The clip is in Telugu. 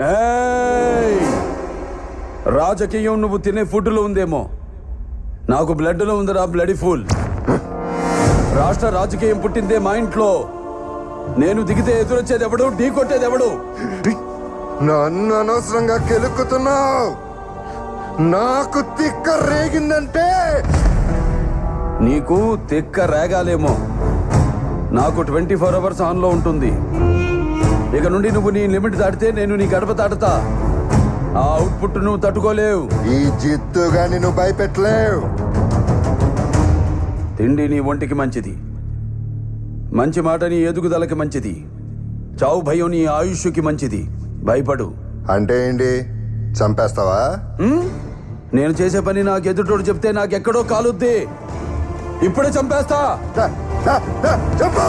ఏయ్! రాజకీయం నువ్వు తినే ఫుడ్లో ఉందేమో, నాకు బ్లడ్లో ఉందిరా బ్లడీ ఫుల్. రాష్ట్ర రాజకీయం పుట్టిందే మా ఇంట్లో. నేను దిగితే ఎదురొచ్చేది ఎవడు, ఢీ కొట్టేది ఎవడు? నన్ను అనవసరంగా కెలుక్కుతున్నావు. నాకు తిక్క రేగిందంటే నీకు తిక్క రేగాలేమో, నాకు 24 అవర్స్ ఆన్లో ఉంటుంది. ఇక నుండి నువ్వు నీ లిమిట్ దాటితే నేను నీ గడప దాటుతా. ఆ అవుట్పుట్ నువ్వు తట్టుకోలేవు. ఈ జిత్తుగాని నువ్వు భయపెట్టలేవు. తిండి నీ ఒంటికి మంచిది, మంచి మాట నీ ఎదుగుదలకి మంచిది, చావు భయం నీ ఆయుష్కి మంచిది. భయపడు. అంటే ఏంటి, చంపేస్తావా? నేను చేసే పని నాకు ఎదుటోడు చెప్తే నాకెక్కడో కాలుద్ది. ఇప్పుడే చంపేస్తా. చెప్పు.